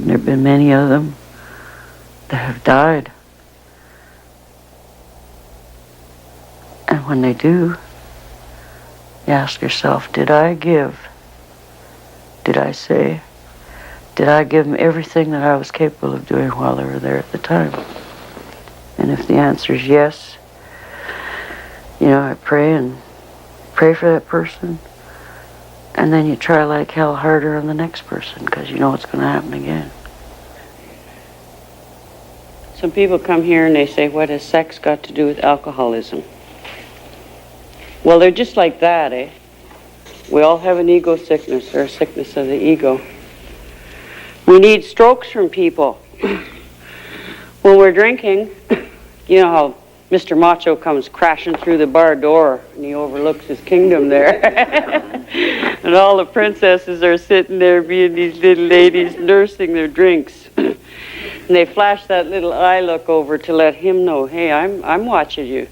There have been many of them that have died. And when they do, you ask yourself, did I give? Did I say? Did I give them everything that I was capable of doing while they were there at the time? And if the answer is yes, I pray for that person. And then you try like hell harder on the next person because you know it's going to happen again. Some people come here and they say, what has sex got to do with alcoholism? Well, they're just like that, eh? We all have an ego sickness, or a sickness of the ego. We need strokes from people. When we're drinking, you know how Mr. Macho comes crashing through the bar door and he overlooks his kingdom there. And all the princesses are sitting there being these little ladies nursing their drinks. And they flash that little eye look over to let him know, hey, I'm watching you.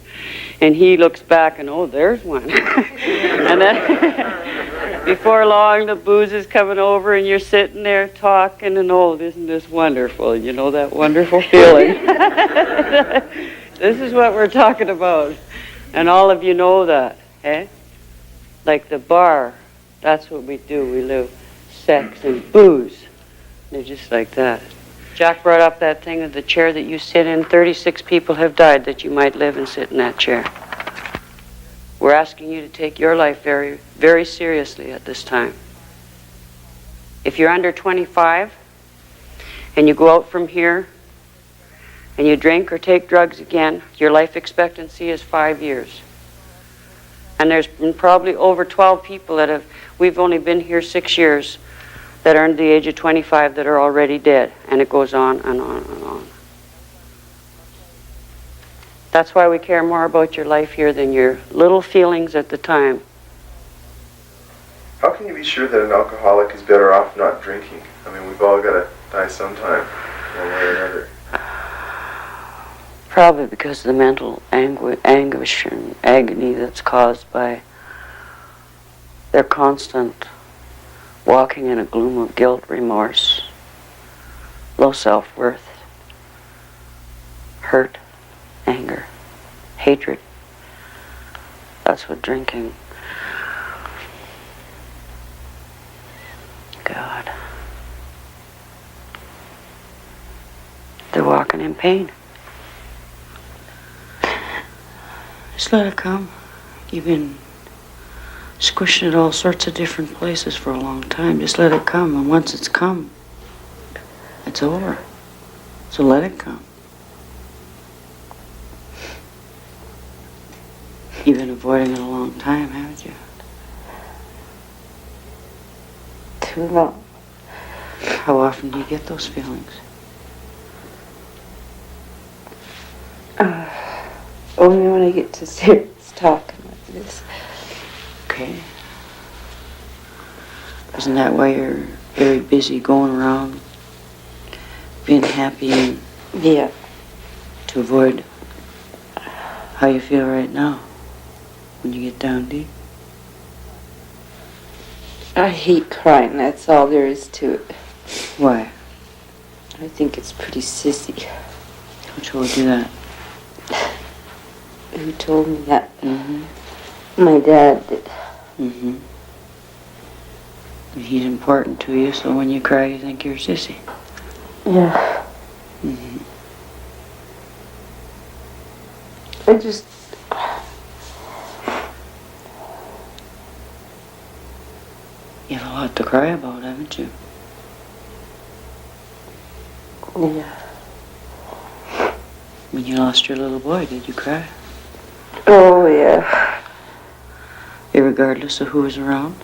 And he looks back and, oh, there's one. And then before long, the booze is coming over and you're sitting there talking and, oh, isn't this wonderful? You know that wonderful feeling? This is what we're talking about. And all of you know that, eh? Like the bar, that's what we do. We live sex and booze. They're just like that. Jack brought up that thing of the chair that you sit in. 36 people have died that you might live and sit in that chair. We're asking you to take your life very, very seriously at this time. If you're under 25 and you go out from here and you drink or take drugs again, your life expectancy is 5 years. And there's been probably over 12 people that we've only been here 6 years, that are under the age of 25 that are already dead. And it goes on and on and on. That's why we care more about your life here than your little feelings at the time. How can you be sure that an alcoholic is better off not drinking? I mean, we've all got to die sometime, one way or another. Probably because of the mental anguish and agony that's caused by their constant walking in a gloom of guilt, remorse, low self-worth, hurt, anger, hatred. That's what drinking. God. They're walking in pain. Just let it come. You've been squishing it all sorts of different places for a long time. Just let it come, and once it's come, it's over. So let it come. You've been avoiding it a long time, haven't you? Too long. How often do you get those feelings? Only when I get to serious talking like this. Okay. Isn't that why you're very busy going around being happy and Yeah. to avoid how you feel right now when you get down deep? I hate crying, that's all there is to it. Why? I think it's pretty sissy. Who told you that? Who told me that? Mm-hmm. My dad did. Mm-hmm. He's important to you, so when you cry, you think you're a sissy. Yeah. Mm-hmm. I just... You have a lot to cry about, haven't you? Yeah. When you lost your little boy, did you cry? Oh, yeah. Irregardless of who was around?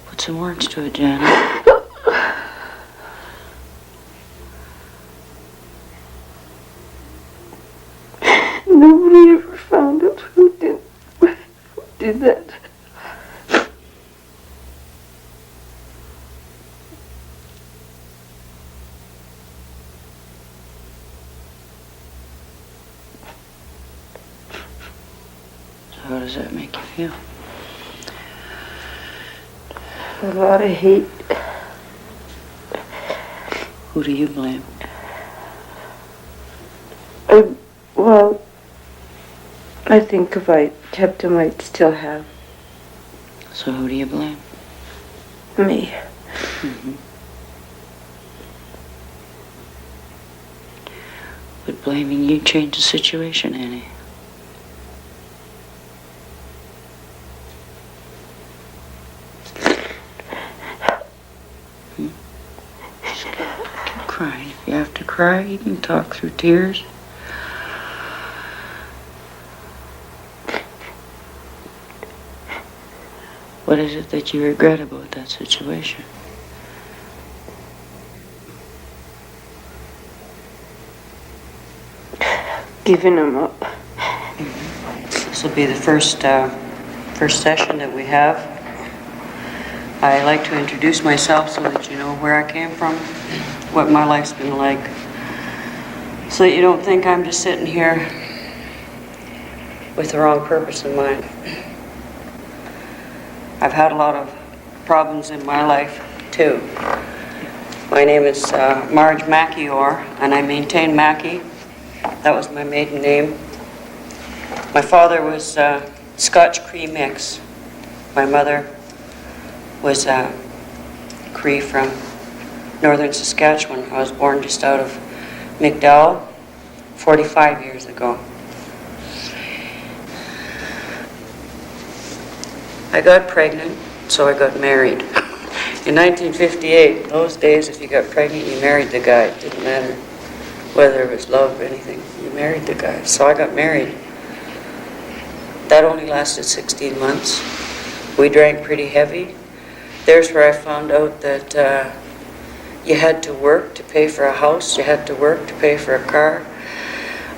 Put some words to it, Janet. Nobody ever found out who did that. How does that make you feel? A lot of hate. Who do you blame? Well, I think if I kept him, I'd still have So who do you blame? me. Mm-hmm. Would blaming you change the situation, Annie? Keep crying. If you have to cry, you can talk through tears. What is it that you regret about that situation? Giving him up. This will be the first session that we have. I like to introduce myself so that you know where I came from, what my life's been like, so that you don't think I'm just sitting here with the wrong purpose in mind. I've had a lot of problems in my life, too. My name is Marge Mackie, and I maintain Mackie. That was my maiden name. My father was Scotch Cree mix. My mother was Cree from northern Saskatchewan. I was born just out of McDowell 45 years ago. I got pregnant, so I got married. In 1958, in those days, if you got pregnant, you married the guy. It didn't matter whether it was love or anything. You married the guy. So I got married. That only lasted 16 months. We drank pretty heavy. There's where I found out that you had to work to pay for a house. You had to work to pay for a car.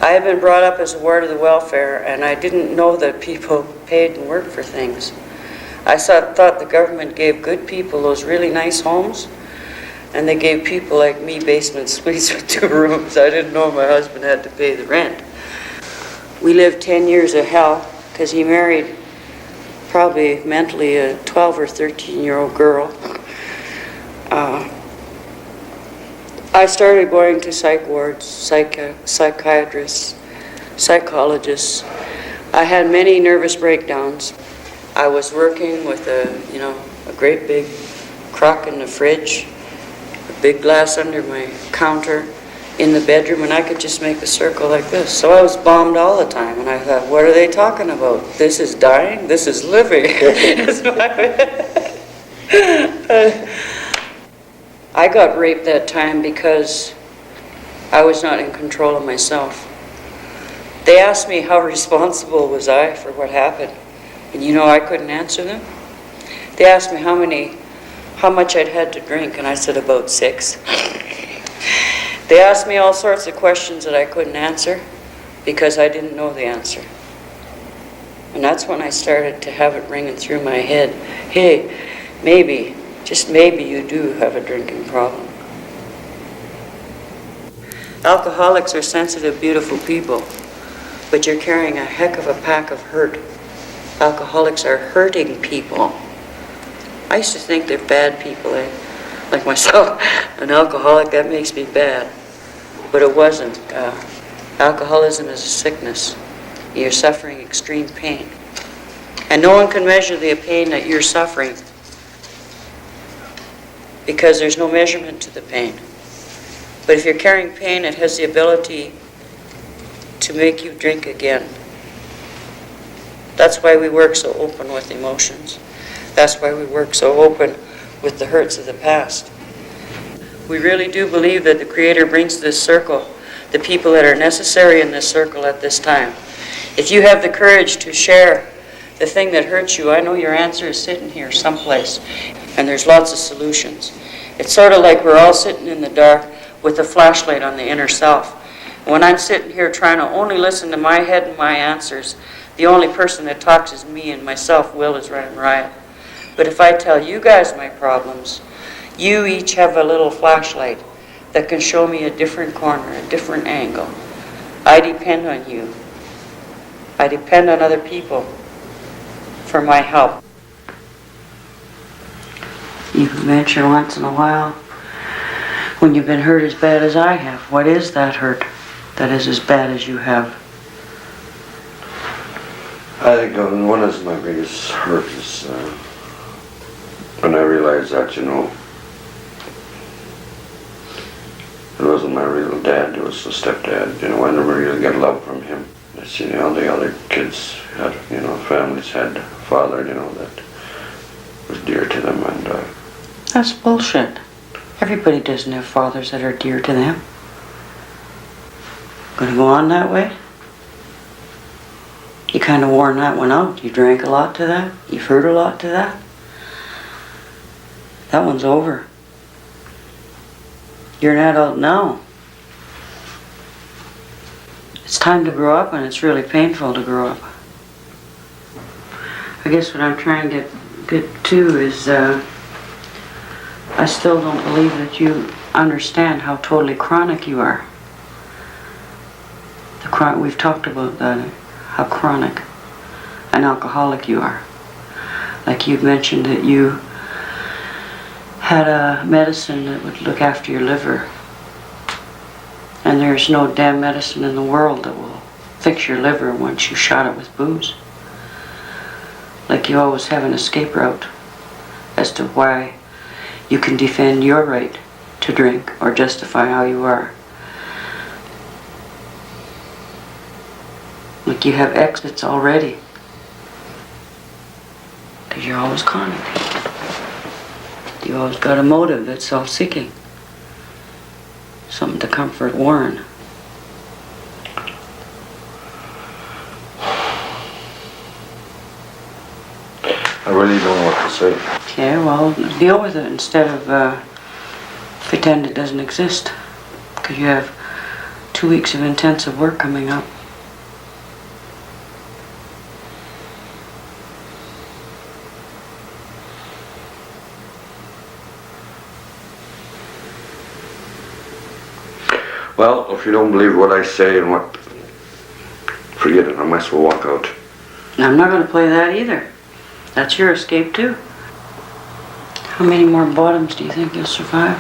I had been brought up as a ward of the welfare, and I didn't know that people paid and worked for things. I thought the government gave good people those really nice homes, and they gave people like me basement suites with 2 rooms. I didn't know my husband had to pay the rent. We lived 10 years of hell because he married probably mentally a 12 or 13-year-old girl. I started going to psych wards, psychiatrists, psychologists. I had many nervous breakdowns. I was working with a great big crock in the fridge, a big glass under my counter in the bedroom, and I could just make a circle like this. So I was bombed all the time, and I thought, what are they talking about? This is dying? This is living. I got raped that time because I was not in control of myself. They asked me how responsible was I for what happened. And I couldn't answer them. They asked me how much I'd had to drink, and I said about 6. They asked me all sorts of questions that I couldn't answer because I didn't know the answer. And that's when I started to have it ringing through my head. Hey, maybe, just maybe you do have a drinking problem. Alcoholics are sensitive, beautiful people, but you're carrying a heck of a pack of hurt. Alcoholics are hurting people. I used to think they're bad people, like myself, an alcoholic, that makes me bad. But it wasn't. Alcoholism is a sickness. You're suffering extreme pain. And no one can measure the pain that you're suffering because there's no measurement to the pain. But if you're carrying pain, it has the ability to make you drink again. That's why we work so open with emotions. That's why we work so open with the hurts of the past. We really do believe that the Creator brings to this circle the people that are necessary in this circle at this time. If you have the courage to share the thing that hurts you, I know your answer is sitting here someplace, and there's lots of solutions. It's sort of like we're all sitting in the dark with a flashlight on the inner self. When I'm sitting here trying to only listen to my head and my answers, the only person that talks is me, and myself, Will, is running riot. But if I tell you guys my problems, you each have a little flashlight that can show me a different corner, a different angle. I depend on you. I depend on other people for my help. You venture once in a while when you've been hurt as bad as I have. What is that hurt that is as bad as you have? I think one of my biggest hurt is when I realized that, it wasn't my real dad, it was the stepdad. I never really got love from him. All the other kids had, families had a father, that was dear to them, and That's bullshit. Everybody doesn't have fathers that are dear to them. Gonna go on that way? You kind of worn that one out. You drank a lot to that. You've heard a lot to that. That one's over. You're an adult now. It's time to grow up, and it's really painful to grow up. I guess what I'm trying to get to is I still don't believe that you understand how totally chronic you are. We've talked about that, how chronic an alcoholic you are. Like you've mentioned that you had a medicine that would look after your liver. And there's no damn medicine in the world that will fix your liver once you shot it with booze. Like you always have an escape route as to why you can defend your right to drink or justify how you are. Like you have exits already. Because you're always conning. You always got a motive that's self-seeking. Something to comfort Warren. I really don't know what to say. Okay, well, deal with it instead of pretend it doesn't exist. Because you have 2 weeks of intensive work coming up. Well, if you don't believe what I say and what... Forget it, I might as well walk out. I'm not going to play that either. That's your escape too. How many more bottoms do you think you'll survive?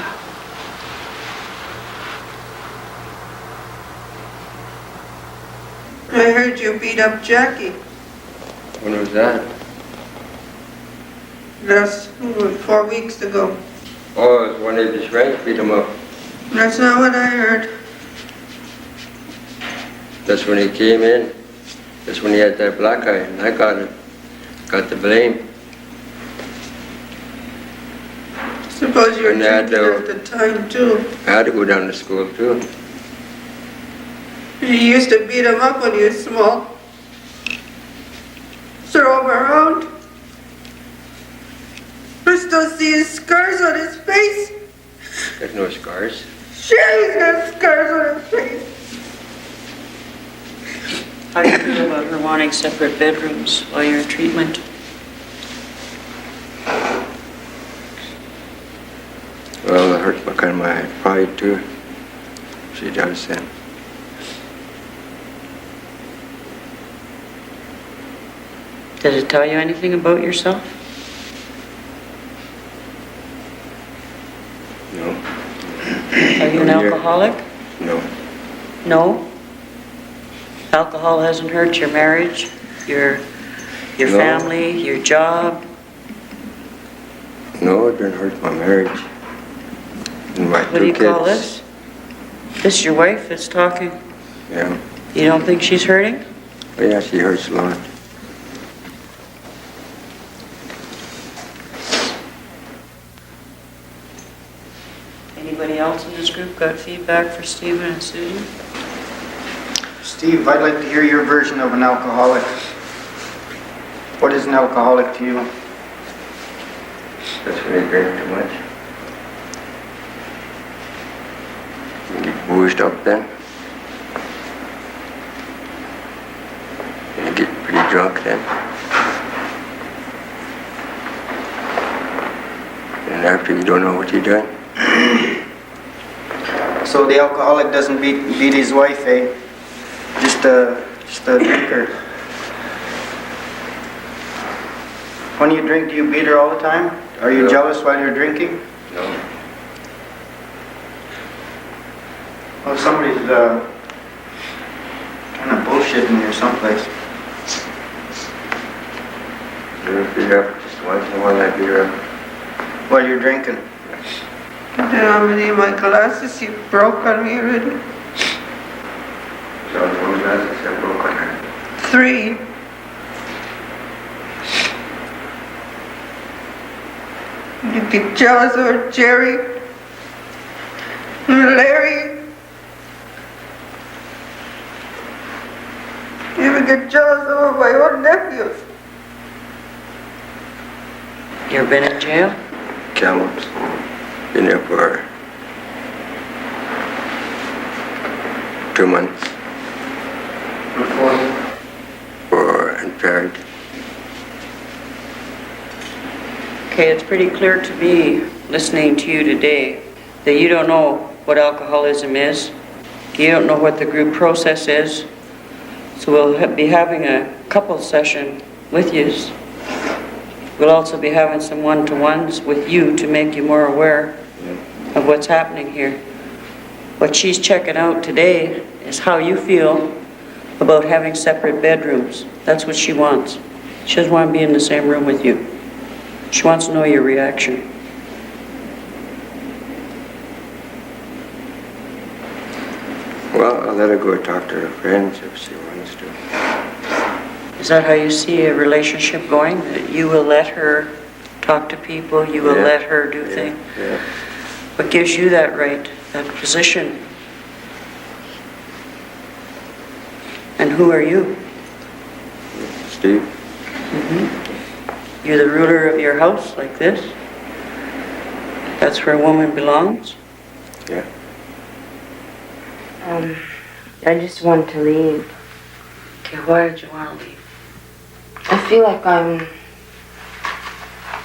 I heard you beat up Jackie. When was that? That's 4 weeks ago. Oh, it was one of his friends beat him up. That's not what I heard. That's when he came in. That's when he had that black eye, and I got it. Got the blame. Suppose you were And that, drinking at the time too. I had to go down to school too. You used to beat him up when he was small. Throw him around. I still see his scars on his face. There's no scars. Sure, he's got scars on his face. How do you feel about her wanting separate bedrooms while you're in treatment? Well, it hurts my kind of my pride too. She does that. Does it tell you anything about yourself? No. Are you an alcoholic? No. No? Alcohol hasn't hurt your marriage, your No. family, your job? No, it didn't hurt my marriage. And my What do two you call kids. this? This your wife that's talking? Yeah. You don't think she's hurting? But yeah, she hurts a lot. group got feedback for Stephen and Susan? Steve, I'd like to hear your version of an alcoholic. What is an alcoholic to you? That's when you drink too much. You get boozed up then. And you get pretty drunk then. And after you don't know what you're doing. So the alcoholic doesn't beat his wife, eh? Just a drinker. When you drink, do you beat her all the time? Are you jealous while you're drinking? No. Well, somebody's kind of bullshitting here someplace. You beat her up just once in a while, I beat her up. While you're drinking. You know how many of my glasses you broke on me already? So one glass I broke on her. 3. You get jealous over Jerry and Larry. You even get jealous over my own nephews. You ever been in jail? Camels. Been there for 2 months. For impaired. Okay, it's pretty clear to me, listening to you today, that you don't know what alcoholism is. You don't know what the group process is. So we'll be having a couple session with you. We'll also be having some one-to-ones with you to make you more aware of what's happening here. What she's checking out today is how you feel about having separate bedrooms. That's what she wants. She doesn't want to be in the same room with you. She wants to know your reaction. Well, I'll let her go talk to her friends if she wants to. Is that how you see a relationship going? That you will let her talk to people, you will let her do things? Yeah. What gives you that right, that position? And who are you? Steve? You're the ruler of your house, like this? That's where a woman belongs? Yeah. I just want to leave. Okay, why did you want to leave? I feel like I'm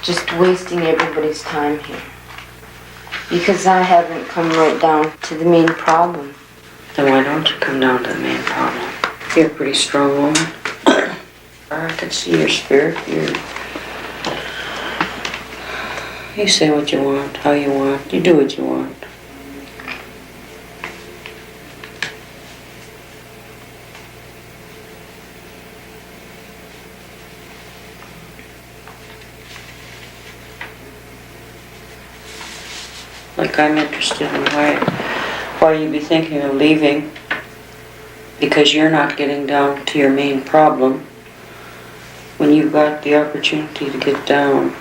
just wasting everybody's time here. Because I haven't come right down to the main problem. Then why don't you come down to the main problem? You're a pretty strong woman. I can see your spirit. You say what you want, how you want. You do what you want. Like, I'm interested in why you be thinking of leaving, because you're not getting down to your main problem when you've got the opportunity to get down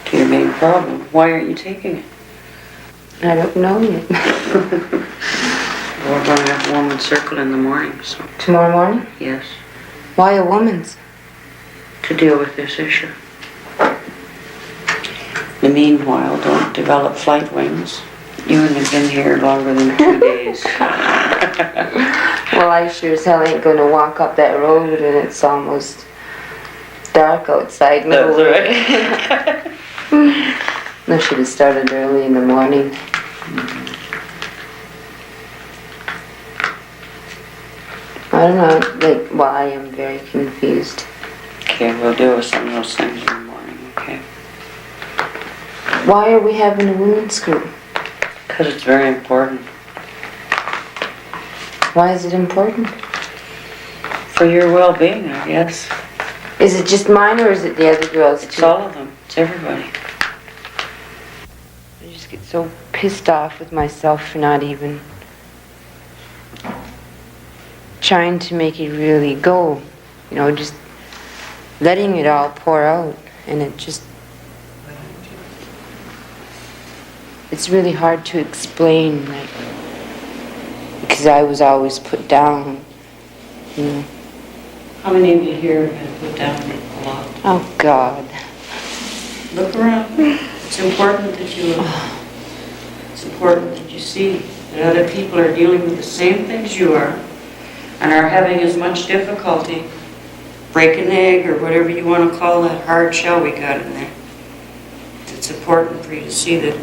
to your main problem. Why aren't you taking it? I don't know yet. We're going to have a woman's circle in the morning, so Tomorrow morning? yes, Why a woman's? to deal with this issue. In the meanwhile, don't develop flight wings. You haven't been here longer than 2 days. Well, I sure as hell ain't gonna walk up that road and it's almost dark outside. No way. I should have started early in the morning. I don't know, like, why I'm very confused. Okay, we'll deal with some of those things in the morning, okay? Why are we having a women's group? Because it's very important. Why is it important? For your well-being, I guess. Is it just mine or is it the other girls It's too? all of them. It's everybody. I just get so pissed off with myself for not even trying to make it really go. You know, just letting it all pour out. And it it's really hard to explain, like, because I was always put down, you know. How many of you here have been put down a lot? Oh, God. Look around. It's important that you see that other people are dealing with the same things you are and are having as much difficulty breaking the egg or whatever you want to call that hard shell we got in there. It's important for you to see that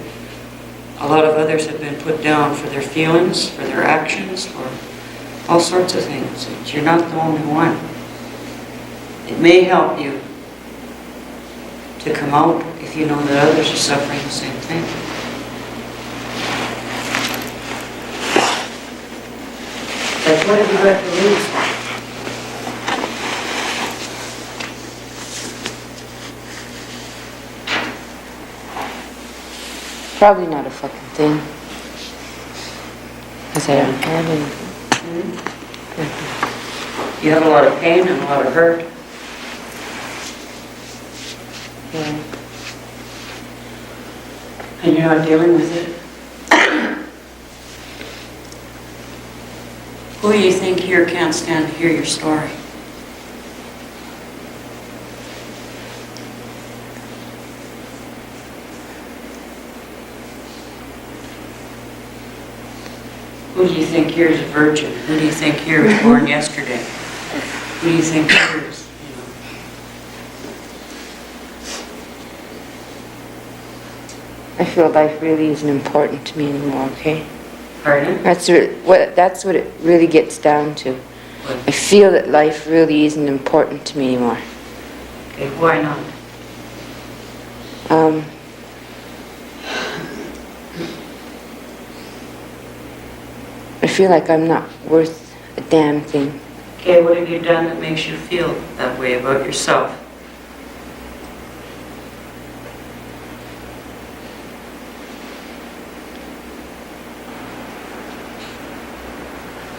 a lot of others have been put down for their feelings, for their actions, for all sorts of things. And you're not the only one. It may help you to come out if you know that others are suffering the same thing. Like, what have you got to lose? Probably not a fucking thing. Because I haven't had anything. You have a lot of pain and a lot of hurt. Yeah. And you're not dealing with it. Who do you think here can't stand to hear your story? Who do you think here is a virgin? Who do you think here was born yesterday? Who do you think here is, I feel life really isn't important to me anymore, okay? Pardon? That's what it really gets down to. I feel that life really isn't important to me anymore. Okay, why not? I feel like I'm not worth a damn thing. Okay, what have you done that makes you feel that way about yourself?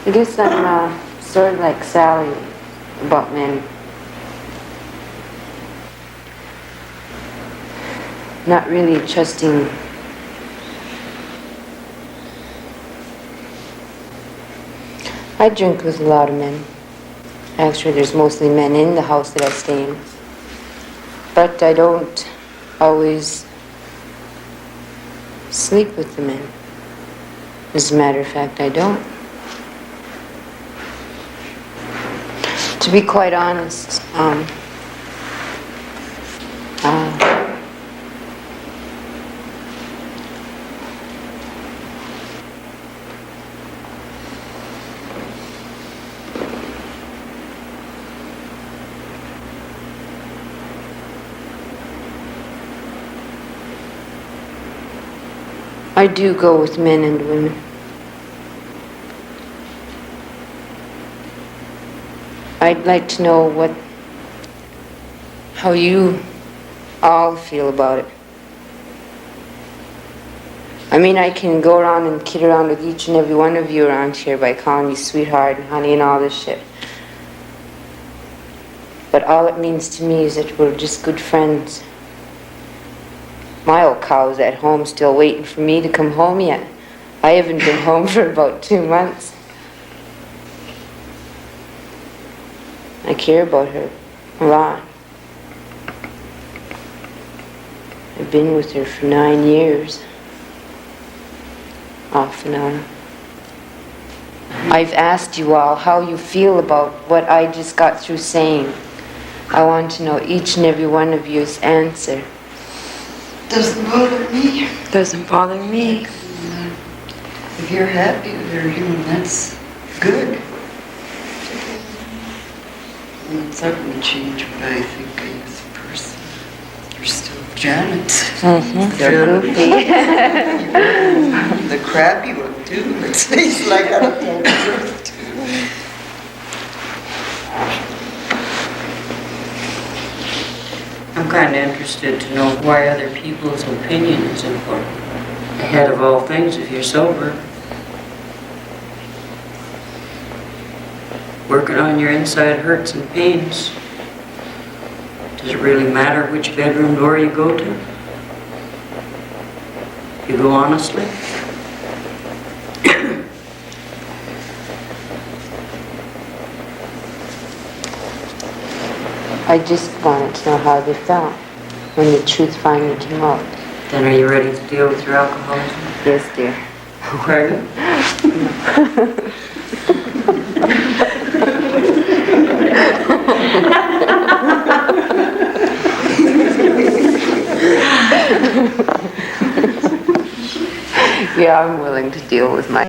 I guess I'm sort of like Sally about men. Not really trusting. I drink with a lot of men. Actually, there's mostly men in the house that I stay in. But I don't always sleep with the men. As a matter of fact, I don't. To be quite honest, I do go with men and women. I'd like to know how you all feel about it. I mean, I can go around and kid around with each and every one of you around here by calling you sweetheart and honey and all this shit. But all it means to me is that we're just good friends. My old cow's at home still waiting for me to come home yet. I haven't been home for about 2 months. I care about her a lot. I've been with her for 9 years. Off and on. I've asked you all how you feel about what I just got through saying. I want to know each and every one of you's answer. Doesn't bother me. Doesn't bother me. If you're happy with her, that's good. It's not going to change what I think I as a person. You're still Janet. They're goofy. The crappy one too, but it's like I don't tell the truth too. I'm kind of interested to know why other people's opinion is important. Ahead of all things, if you're sober. Working on your inside hurts and pains. Does it really matter which bedroom door you go to? You go honestly? I just wanted to know how they felt when the truth finally came out. Then are you ready to deal with your alcoholism? Yes, dear. Pardon? Yeah, I'm willing to deal with my